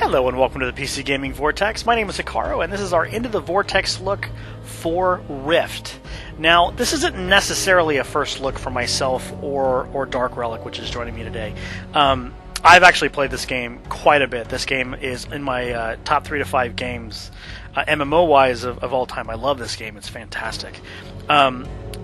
Hello and welcome to the PC Gaming Vortex. My name is Hikaro and this is our Into the Vortex look for Rift. Now, this isn't necessarily a first look for myself or Dark Relic, which is joining me today. I've actually played this game quite a bit. This game is in my top 3 to 5 games, MMO-wise, of all time. I love this game. It's fantastic.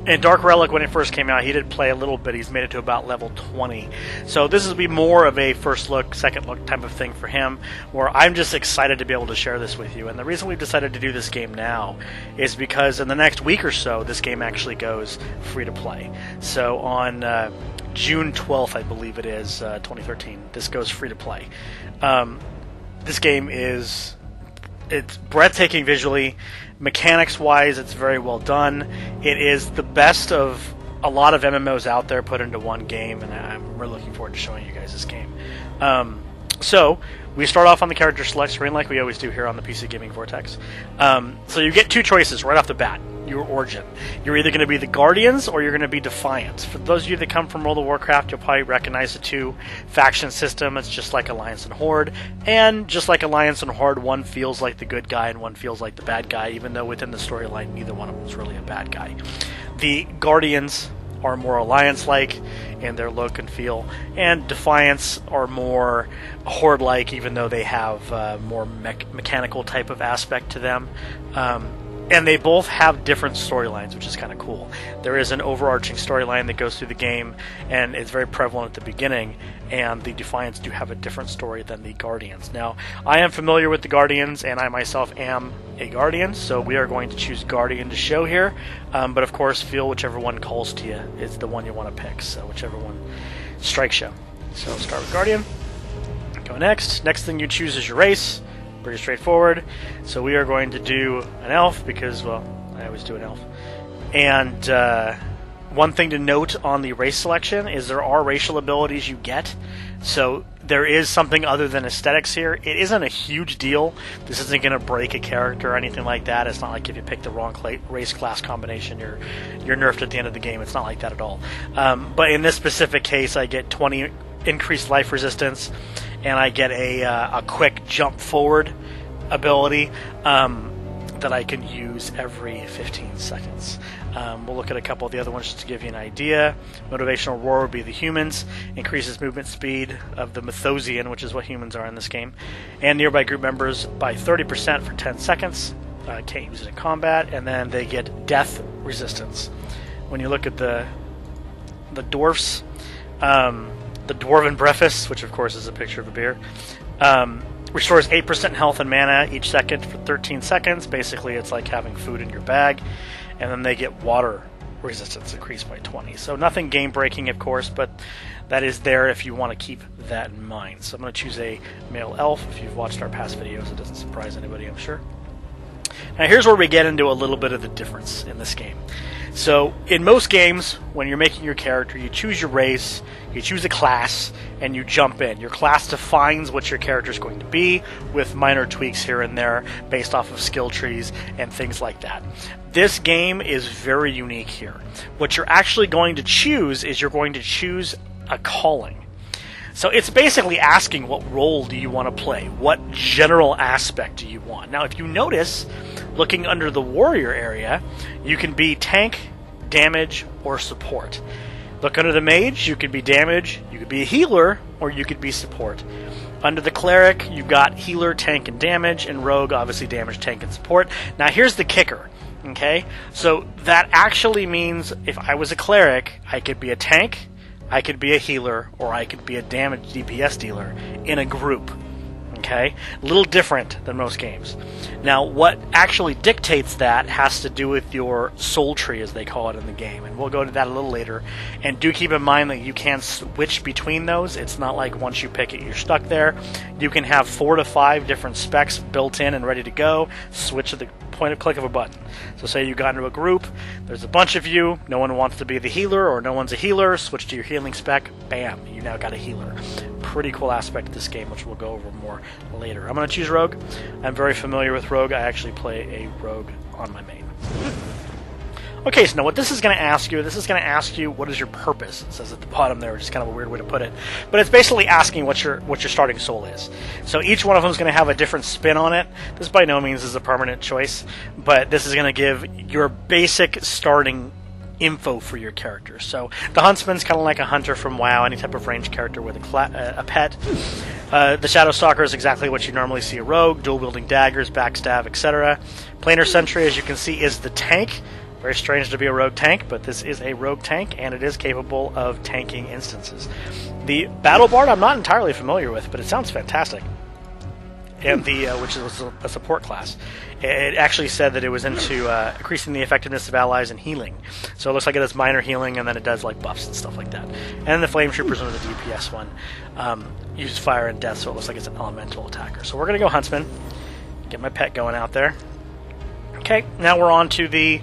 And Dark Relic, when it first came out, he did play a little bit. He's made it to about level 20. So this will be more of a first look, second look type of thing for him, where I'm just excited to be able to share this with you. And the reason we've decided to do this game now is because in the next week or so, this game actually goes free to play. So on June 12th, I believe it is, 2013, this goes free to play. This game it's breathtaking visually. Mechanics-wise, it's very well done. It is the best of a lot of MMOs out there put into one game, and I'm really looking forward to showing you guys this game. So, we start off on the character select screen like we always do here on the PC Gaming Vortex. So you get two choices right off the bat, your origin. You're either going to be the Guardians or you're going to be Defiant. For those of you that come from World of Warcraft, you'll probably recognize the two faction system. It's just like Alliance and Horde. And just like Alliance and Horde, one feels like the good guy and one feels like the bad guy, even though within the storyline, neither one of them is really a bad guy. The Guardians are more Alliance-like in their look and feel, and Defiants are more Horde-like, even though they have more mechanical type of aspect to them. And they both have different storylines, which is kind of cool. There is an overarching storyline that goes through the game, and it's very prevalent at the beginning, and the Defiants do have a different story than the Guardians. Now, I am familiar with the Guardians, and I myself am a Guardian, so we are going to choose Guardian to show here, but of course, feel whichever one calls to you is the one you want to pick, so whichever one strikes you. So start with Guardian, go next. Next thing you choose is your race. Pretty straightforward. So we are going to do an elf because, well, I always do an elf. And one thing to note on the race selection is there are racial abilities you get. So there is something other than aesthetics here. It isn't a huge deal. This isn't going to break a character or anything like that. It's not like if you pick the wrong race class combination, you're nerfed at the end of the game. It's not like that at all. But in this specific case, I get 20 increased life resistance, and I get a quick jump forward ability that I can use every 15 seconds. We'll look at a couple of the other ones just to give you an idea. Motivational Roar would be the humans, increases movement speed of the Mythosian, which is what humans are in this game, and nearby group members by 30% for 10 seconds. Can't use it in combat, and then they get death resistance. When you look at the dwarfs, the Dwarven Breakfast, which of course is a picture of a beer, restores 8% health and mana each second for 13 seconds. Basically, it's like having food in your bag. And then they get water resistance increased by 20. So nothing game-breaking, of course, but that is there if you want to keep that in mind. So I'm going to choose a male elf. If you've watched our past videos, it doesn't surprise anybody, I'm sure. Now here's where we get into a little bit of the difference in this game. So in most games, when you're making your character, you choose your race, you choose a class, and you jump in. Your class defines what your character is going to be, with minor tweaks here and there based off of skill trees and things like that. This game is very unique here. What you're actually going to choose is you're going to choose a calling. So it's basically asking what role do you want to play? What general aspect do you want? Now, if you notice, looking under the warrior area, you can be tank, damage, or support. Look under the mage, you could be damage, you could be a healer, or you could be support. Under the cleric, you've got healer, tank, and damage, and rogue, obviously damage, tank, and support. Now here's the kicker, okay? So that actually means if I was a cleric, I could be a tank, I could be a healer, or I could be a damage DPS dealer in a group. Okay? A little different than most games. Now, what actually dictates that has to do with your soul tree, as they call it in the game, and we'll go to that a little later. And do keep in mind that you can switch between those. It's not like once you pick it, you're stuck there. You can have 4 to 5 different specs built in and ready to go. Switch at the point of click of a button. So say you got into a group, there's a bunch of you, no one wants to be the healer, or no one's a healer, switch to your healing spec, bam, you now got a healer. Pretty cool aspect of this game, which we'll go over more later. I'm going to choose Rogue. I'm very familiar with Rogue. I actually play a Rogue on my main. Okay, so now what this is going to ask you, what is your purpose? It says at the bottom there, which is kind of a weird way to put it. But it's basically asking what your starting soul is. So each one of them is going to have a different spin on it. This by no means is a permanent choice, but this is going to give your basic starting info for your character. So the Huntsman's kind of like a hunter from WoW, any type of ranged character with a pet. The Shadow Stalker is exactly what you normally see a rogue, dual-wielding daggers, backstab, etc. Planar Sentry, as you can see, is the tank. Very strange to be a rogue tank, but this is a rogue tank, and it is capable of tanking instances. The Battle Bard I'm not entirely familiar with, but it sounds fantastic. And the which is a support class. It actually said that it was into increasing the effectiveness of allies and healing. So it looks like it does minor healing, and then it does like buffs and stuff like that. And the Flame Troopers are the DPS one. Uses fire and death, so it looks like it's an elemental attacker. So we're going to go Huntsman. Get my pet going out there. Okay, now we're on to the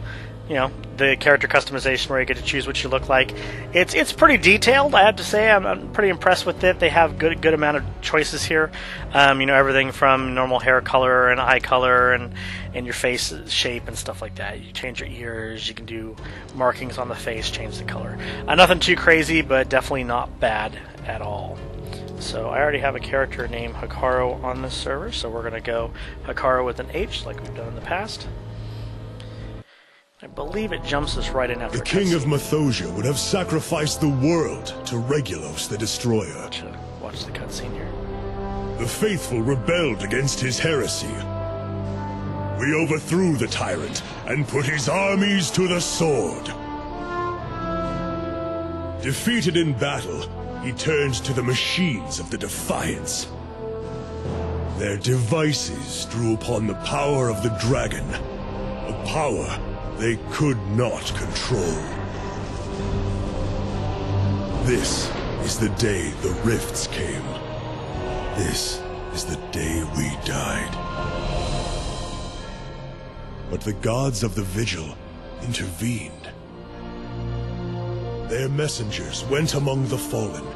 the character customization where you get to choose what you look like. It's pretty detailed, I have to say. I'm pretty impressed with it. They have good amount of choices here. Everything from normal hair color and eye color and your face shape and stuff like that. You change your ears, you can do markings on the face, change the color. Nothing too crazy, but definitely not bad at all. So I already have a character named Hikaro on this server, so we're going to go Hikaro with an H like we've done in the past. I believe it jumps us right in after the king of Mythosia would have sacrificed the world to Regulos the Destroyer. Watch the cutscene here. The faithful rebelled against his heresy. We overthrew the tyrant and put his armies to the sword. Defeated in battle, he turned to the machines of the Defiance. Their devices drew upon the power of the dragon, a power they could not control. This is the day the rifts came. This is the day we died. But the gods of the Vigil intervened. Their messengers went among the fallen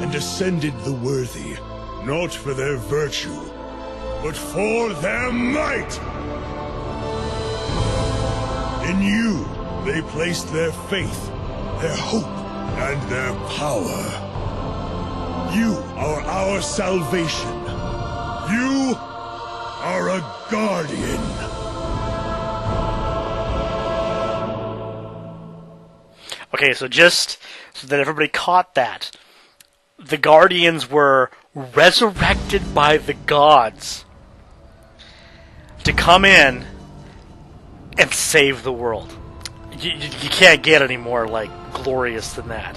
and ascended the worthy, not for their virtue, but for their might. In you, they placed their faith, their hope, and their power. You are our salvation. You are a guardian. Okay, so just so that everybody caught that, the Guardians were resurrected by the gods to come in and save the world. You can't get any more glorious than that.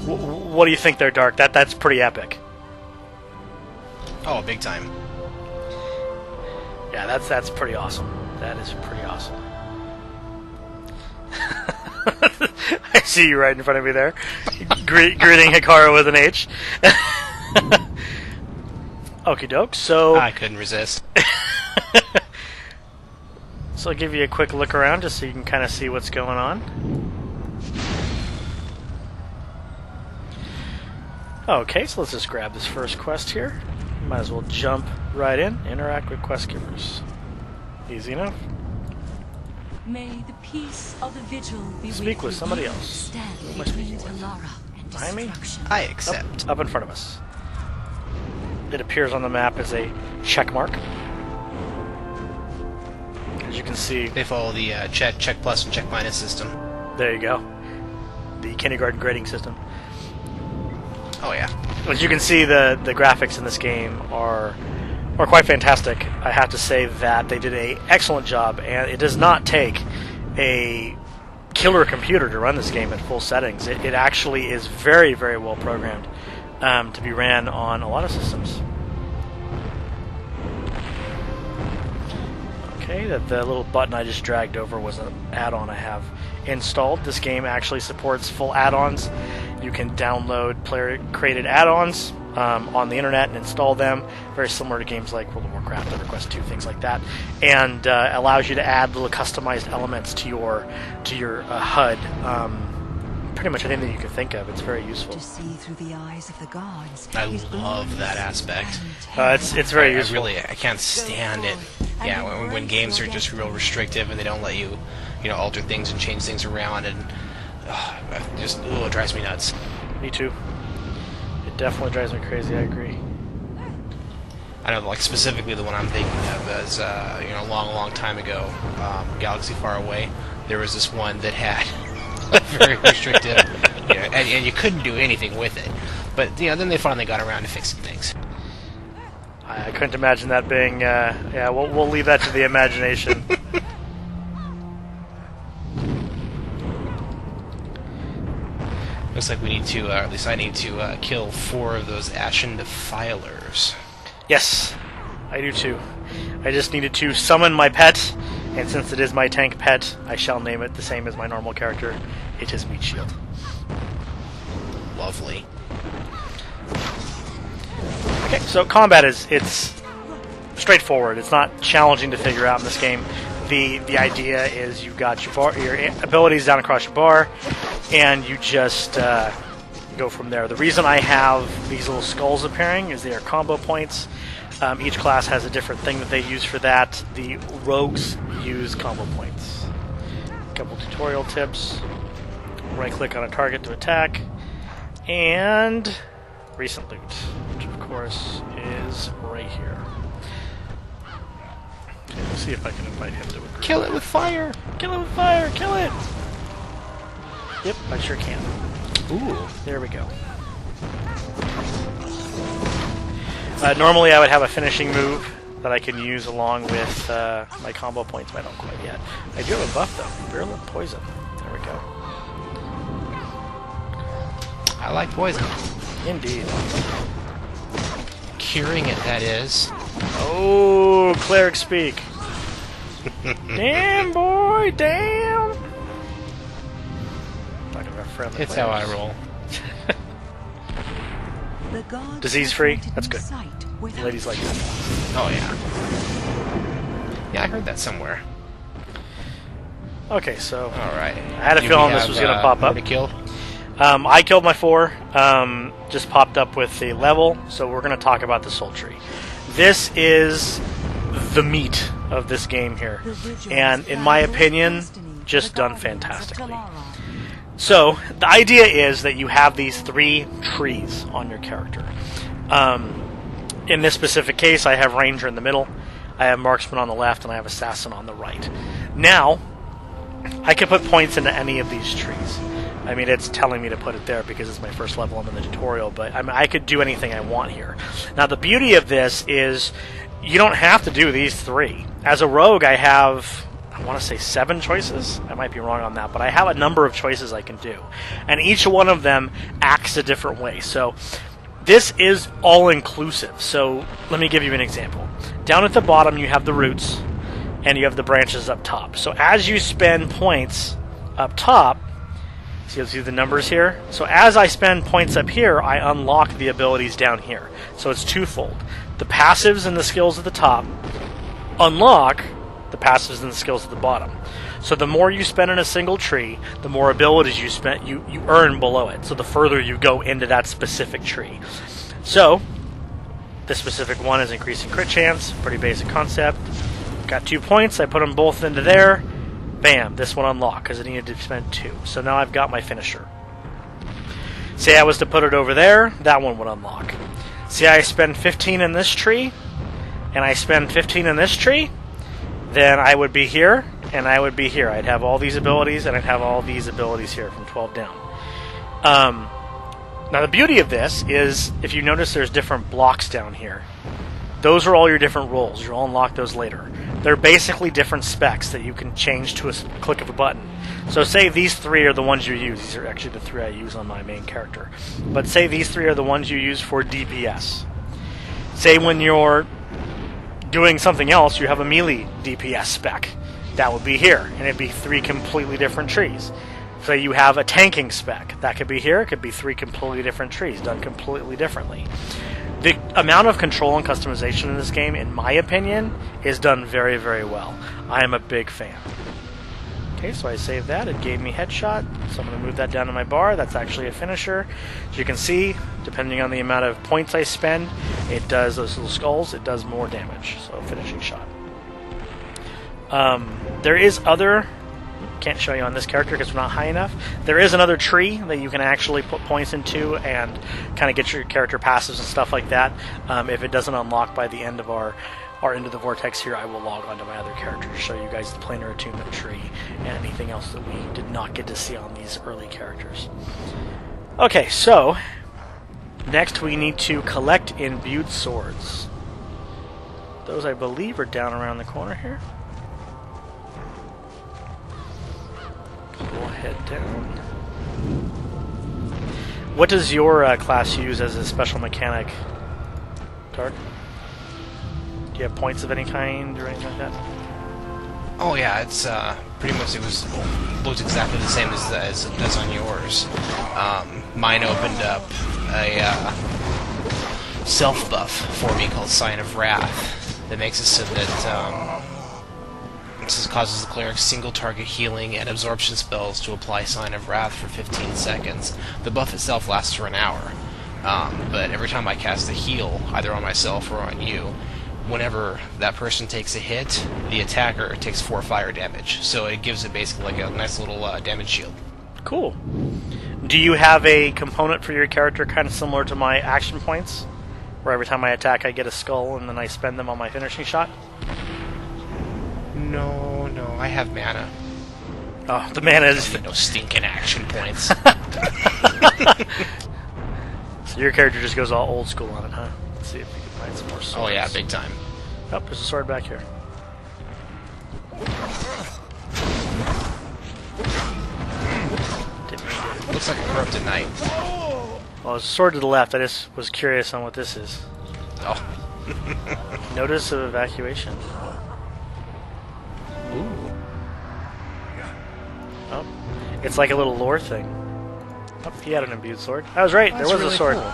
What do you think there, Dark? That's pretty epic. Oh, big time. Yeah, that's pretty awesome. That is pretty awesome. I see you right in front of me there, greeting Hikaro with an H. Okie doke. So I couldn't resist. So I'll give you a quick look around just so you can kind of see what's going on. Okay, so let's just grab this first quest here. Might as well jump right in. Interact with quest givers. Easy enough. May the peace of the vigil be Speak with somebody else. Stand Who am I speaking with? Behind me? I accept. Up in front of us. It appears on the map as a check mark. As you can see, They follow the check plus and check minus system. there you go. The kindergarten grading system. Oh yeah. As you can see, the graphics in this game are quite fantastic. I have to say that they did an excellent job, and it does not take a killer computer to run this game at full settings. It actually is very, very well programmed to be ran on a lot of systems. Okay, the little button I just dragged over was an add-on I have installed. This game actually supports full add-ons. You can download player-created add-ons on the internet and install them, very similar to games like World of Warcraft, EverQuest 2, things like that, and allows you to add little customized elements to your HUD. Pretty much anything that you can think of. It's very useful. To see through the eyes of the gods. I love that aspect. It's very useful. I can't stand it Yeah, when games are just real restrictive and they don't let you, alter things and change things around, and it drives me nuts. Me too. It definitely drives me crazy. I agree. I know, like specifically the one I'm thinking of is, a long time ago, Galaxy Far Away. There was this one that had very restrictive, and you couldn't do anything with it. But then they finally got around to fixing things. I couldn't imagine that being. Yeah, we'll leave that to the imagination. Looks like we need to, or at least I need to, kill 4 of those Ashen Defilers. Yes, I do too. I just needed to summon my pet, and since it is my tank pet, I shall name it the same as my normal character. It is Meat Shield. Lovely. Okay, so combat it's straightforward. It's not challenging to figure out in this game. The idea is you've got your abilities down across your bar, and you just go from there. The reason I have these little skulls appearing is they are combo points. Each class has a different thing that they use for that. The rogues use combo points. A couple tutorial tips. Right-click on a target to attack. And recent loot, which of course is right here. Okay, let's see if I can invite him to a Kill it with fire! Kill it with fire! Kill it! Yep, I sure can. Ooh. There we go. Normally I would have a finishing move that I can use along with my combo points, but I don't quite yet. I do have a buff though. Virulent Poison. There we go. I like poison. Indeed. Curing it, that is. Oh, cleric speak. Damn, boy, damn. Talking about friendly It's players. how I roll. Disease free? That's good. Ladies like that. Oh, yeah. Yeah, I heard that somewhere. Okay, so Alright. I had a feeling this was going to pop up. To kill? I killed my 4. Just popped up with the level, so we're going to talk about the soul tree. This is the meat of this game here, and in my opinion, just done fantastically. So the idea is that you have these 3 trees on your character. In this specific case, I have Ranger in the middle, I have Marksman on the left, and I have Assassin on the right. Now, I can put points into any of these trees. I mean, it's telling me to put it there because it's my first level. I'm in the tutorial, but I mean, I could do anything I want here. Now, the beauty of this is you don't have to do these 3. As a rogue, I have, I want to say 7 choices. I might be wrong on that, but I have a number of choices I can do. And each one of them acts a different way. So this is all-inclusive. So let me give you an example. Down at the bottom, you have the roots, and you have the branches up top. So as you spend points up top, so you'll see the numbers here. So as I spend points up here, I unlock the abilities down here. So it's twofold. The passives and the skills at the top unlock the passives and the skills at the bottom. So the more you spend in a single tree, the more abilities you earn below it. So the further you go into that specific tree. So this specific one is increasing crit chance. Pretty basic concept. Got 2 points. I put them both into there. Bam, this one unlocked because I needed to spend 2. So now I've got my finisher. Say I was to put it over there, that one would unlock. See, I spend 15 in this tree, and I spend 15 in this tree, then I would be here, and I would be here. I'd have all these abilities, and I'd have all these abilities here from 12 down. Now the beauty of this is, if you notice there's different blocks down here, those are all your different roles. You'll unlock those later. They're basically different specs that you can change to a click of a button. So say these 3 are the ones you use. These are actually the 3 I use on my main character. But say these 3 are the ones you use for DPS. Say when you're doing something else, you have a melee DPS spec. That would be here, and it'd be 3 completely different trees. Say you have a tanking spec. That could be here. It could be 3 completely different trees, done completely differently. The amount of control and customization in this game, in my opinion, is done very, very well. I am a big fan. Okay, so I saved that. It gave me headshot, so I'm going to move that down to my bar. That's actually a finisher. As you can see, depending on the amount of points I spend, it does those little skulls, it does more damage. So finishing shot. There is other... Can't show you on this character because we're not high enough. There is another tree that you can actually put points into and kind of get your character passives and stuff like that. If it doesn't unlock by the end of our Into the Vortex here, I will log on to my other character to show you guys the planar attunement tree and anything else that we did not get to see on these early characters. Okay, so next we need to collect imbued swords. Those, I believe, are down around the corner here. We'll head down. What does your class use as a special mechanic, Dark? Do you have points of any kind or anything like that? Oh yeah, it's pretty much looked exactly the same as it does on yours. Mine opened up a self buff for me called Sign of Wrath that makes it so that this causes the cleric single target healing and absorption spells to apply Sign of Wrath for 15 seconds. The buff itself lasts for an hour, but every time I cast a heal, either on myself or on you, whenever that person takes a hit, the attacker takes 4 fire damage. So it gives it basically like a nice little damage shield. Cool. Do you have a component for your character kind of similar to my action points? Where every time I attack I get a skull and then I spend them on my finishing shot? No, I have mana. Oh, the mana is... No stinking action points. So your character just goes all old school on it, huh? Let's see if we can find some more swords. Oh yeah, big time. Oh, there's a sword back here. Didn't mean to. Looks like a corrupted knight. Well, there's a sword to the left. I just was curious on what this is. Oh. Notice of evacuation. Ooh. Oh, it's like a little lore thing. Oh, he had an imbued sword. I was right. There was really a sword. Cool.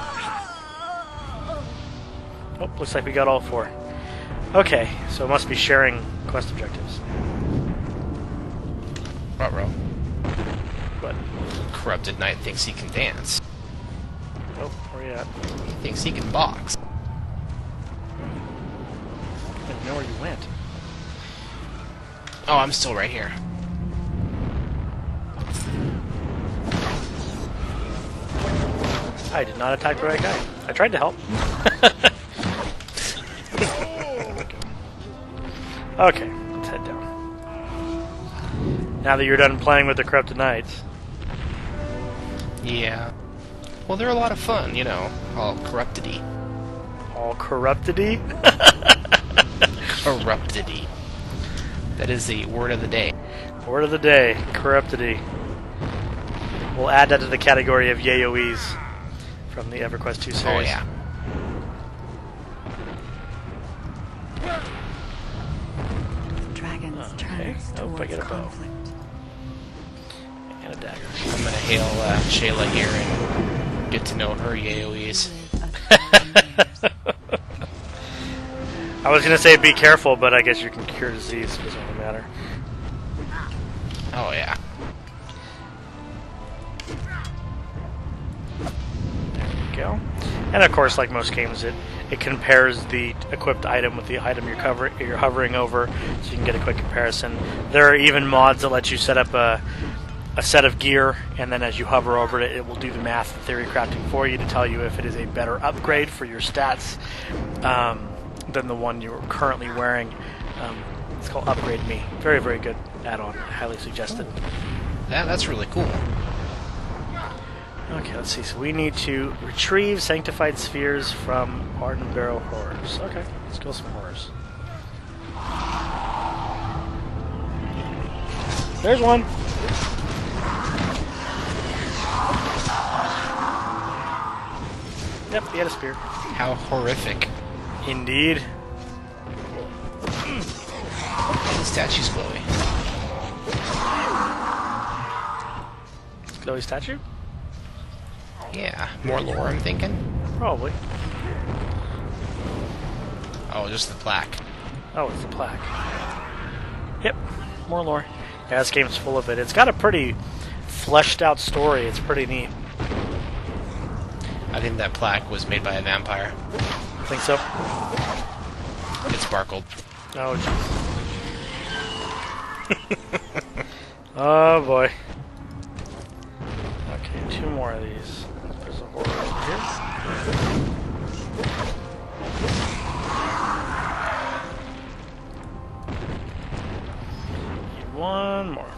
Oh, looks like we got all 4. Okay, so it must be sharing quest objectives. Ruh-roh. But Corrupted knight thinks he can dance. oh, where are you at? He thinks he can box. I didn't know where you went. Oh, I'm still right here. I did not attack the right guy. I tried to help. Okay, let's head down. Now that you're done playing with the Corrupted Knights. Yeah. Well, they're a lot of fun, you know. All corrupted-y. All corrupted-y? Corrupted-y. That is the word of the day. Word of the day, corrupted-y. We'll add that to the category of yaoes from the EverQuest 2 series. Oh, yeah. Dragons Okay. turn Oh, I get a towards bow. conflict. And a dagger. I'm gonna hail Shayla here and get to know her yaoes. I was going to say be careful, but I guess you can cure disease. It doesn't really matter. Oh, yeah. There we go. And of course, like most games, it compares the equipped item with the item you're hovering over, so you can get a quick comparison. There are even mods that let you set up a set of gear, and then as you hover over it, it will do the math and theory crafting for you to tell you if it is a better upgrade for your stats than the one you're currently wearing. It's called Upgrade Me. Very, very good add-on. Highly suggested. That's really cool. Okay, let's see. So we need to retrieve sanctified spheres from Ardent Barrow Horrors. Okay, let's kill some horrors. There's one! Yep, he had a spear. How horrific. Indeed. And the statue's glowy. Glowy statue? Yeah. More lore, I'm thinking. Probably. Oh, just the plaque. Oh, it's a plaque. Yep, more lore. Yeah, this game's full of it. It's got a pretty fleshed out story. It's pretty neat. I think that plaque was made by a vampire. Think so? It sparkled. Oh, jeez. Oh boy. Okay, 2 more of these. There's a horror right here. Need 1 more.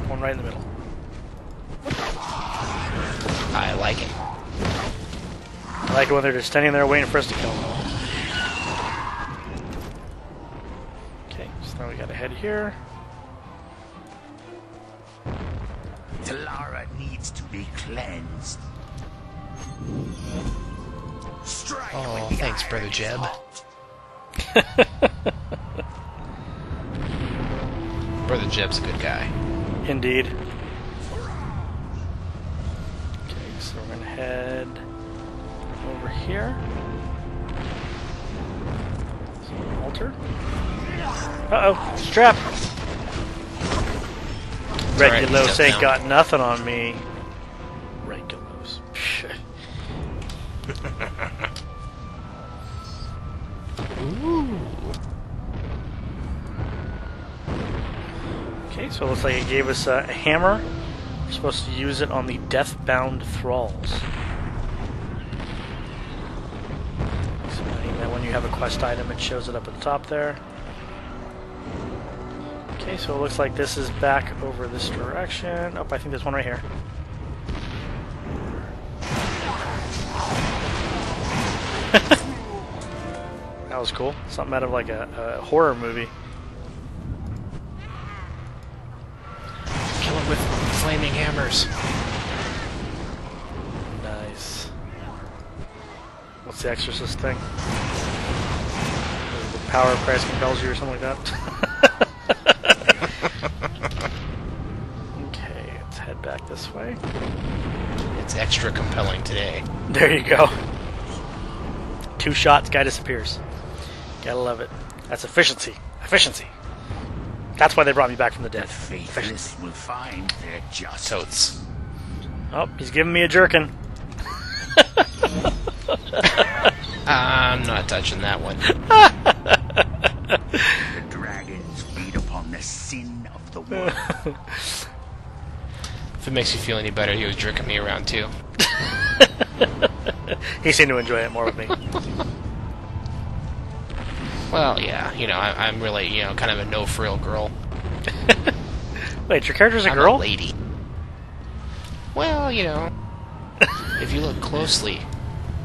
One right in the middle. I like it. I like it when they're just standing there waiting for us to kill them. Okay, so now we gotta head here. Talara needs to be cleansed. Strike Oh, with the thanks, Brother iron Jeb. bolt. Brother Jeb's a good guy. Indeed. Okay, so we're gonna head over here. So altar. Uh-oh, strap! alright, Regulos step ain't down. got nothing on me. Regulos. Okay, so it looks like it gave us a hammer. We're supposed to use it on the death-bound thralls. So that when you have a quest item, it shows it up at the top there. Okay, so it looks like this is back over this direction. Oh, I think there's one right here. That was cool. Something out of like a horror movie. Kill him with flaming hammers. Nice. What's the exorcist thing? The power of Christ compels you or something like that? Okay, let's head back this way. It's extra compelling today. There you go. 2 shots, guy disappears. Gotta love it. That's efficiency. Efficiency. That's why they brought me back from the dead. The faithless will find their justice. Totes. Oh, he's giving me a jerkin. I'm not touching that one. The dragons feed upon the sin of the world. If it makes you feel any better, he was jerking me around too. He seemed to enjoy it more with me. Well, yeah, you know, I'm really, you know, kind of a no-frill girl. Wait, your character's a I'm girl? a lady. Well, you know, if you look closely,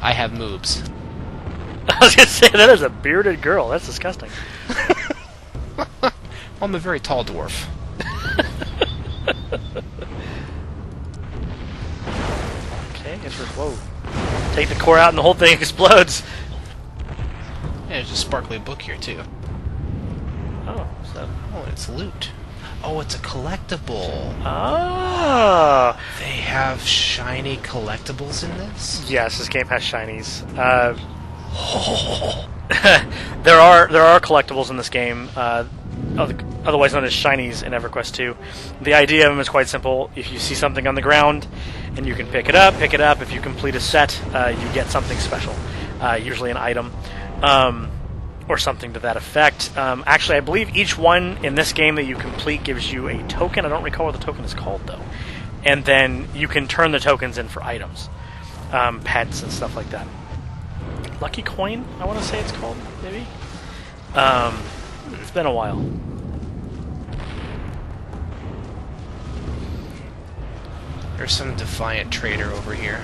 I have moobs. I was gonna say, that is a bearded girl. That's disgusting. I'm a very tall dwarf. Okay, whoa. Take the core out and the whole thing explodes. Yeah, there's a sparkly book here, too. Oh, so. Oh, it's loot. Oh, it's a collectible. Ah! They have shiny collectibles in this? Yes, this game has shinies. There are collectibles in this game, otherwise known as shinies in EverQuest 2. The idea of them is quite simple. If you see something on the ground and you can pick it up. If you complete a set, you get something special, usually an item, or something to that effect. Actually, I believe each one in this game that you complete gives you a token. I don't recall what the token is called, though. And then you can turn the tokens in for items, pets and stuff like that. Lucky Coin, I want to say it's called, maybe? It's been a while. There's some defiant trader over here.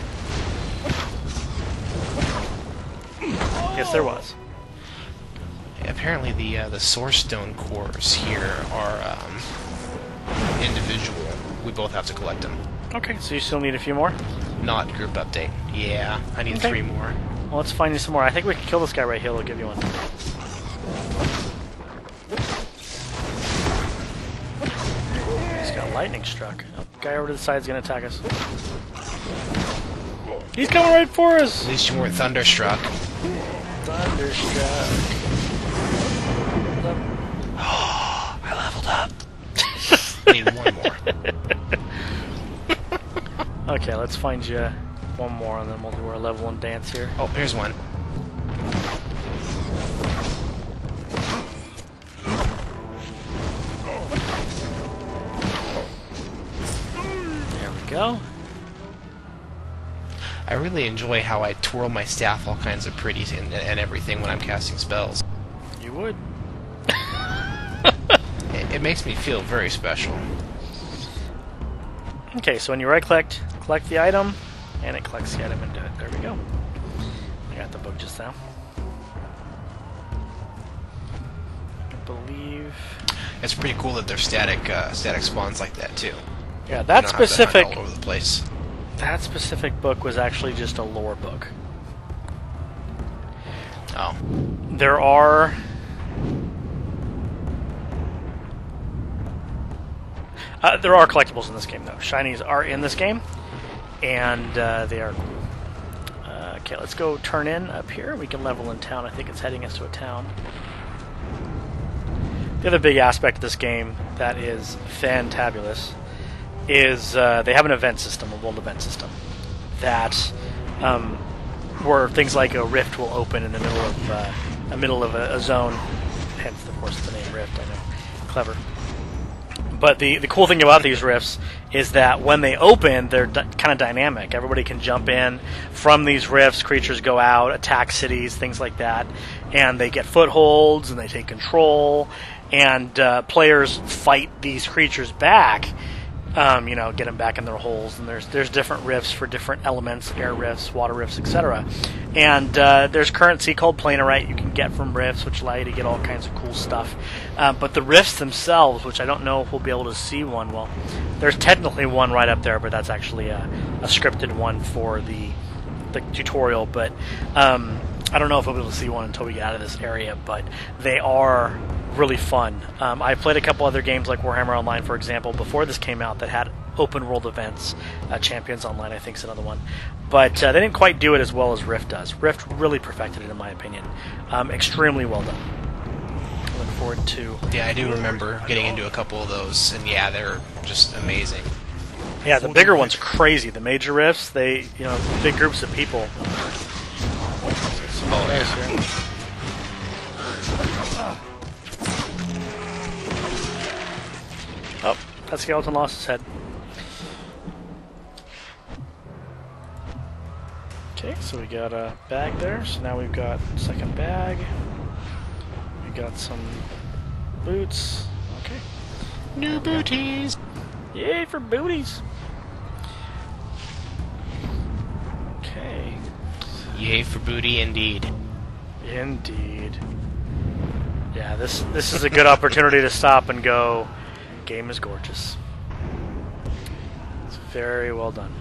Yes, there was. Apparently the Source Stone cores here are individual. We both have to collect them. Okay, so you still need a few more? Not group update. Yeah, I need Okay. 3 more. Well, let's find you some more. I think we can kill this guy right here. He'll give you one. He's got lightning struck. Oh, guy over to the side is going to attack us. He's coming right for us! At least you weren't thunderstruck. Thunderstruck. I leveled up. I need 1 more. Okay, let's find you one more and then we'll do our level 1 dance here. Oh, here's one. go. I really enjoy how I twirl my staff all kinds of pretty and everything when I'm casting spells. You would. It makes me feel very special. Okay, so when you right-click, collect the item, and it collects the item into it. There we go. I got the book just now. I believe... It's pretty cool that they're static spawns like that, too. Yeah, that You don't have to specific... hunt all over the place. That specific book was actually just a lore book. Oh. There are... there are collectibles in this game, though. Shinies are in this game, and they are cool. Okay, let's go turn in up here. We can level in town. I think it's heading us to a town. The other big aspect of this game that is fantabulous is they have an event system, a world event system, that where things like a rift will open in the middle of a zone. Hence, of course, the name Rift. I know, clever. But the cool thing about these rifts is that when they open, they're kind of dynamic. Everybody can jump in from these rifts. Creatures go out, attack cities, things like that, and they get footholds and they take control. And players fight these creatures back. Get them back in their holes. And there's different rifts for different elements: air rifts, water rifts, etc. And there's currency called Planarite you can get from rifts, which allow you to get all kinds of cool stuff. But the rifts themselves, which I don't know if we'll be able to see one. Well, there's technically one right up there, but that's actually a scripted one for the tutorial. But I don't know if we'll be able to see one until we get out of this area. But they are really fun. I played a couple other games like Warhammer Online, for example, before this came out that had open world events. Champions Online, I think, is another one. But they didn't quite do it as well as Rift does. Rift really perfected it, in my opinion. Extremely well done. I look forward to... Yeah, I do remember getting into a couple of those, and yeah, they're just amazing. Yeah, the bigger ones are crazy. The major rifts, they, big groups of people. Oh, yeah. Oh, that skeleton lost his head. Okay, so we got a bag there. So now we've got second bag. We got some boots. Okay. New booties! Yay for booties! Okay. Yay for booty, indeed. Indeed. Yeah, this is a good opportunity to stop and go, game is gorgeous. It's very well done.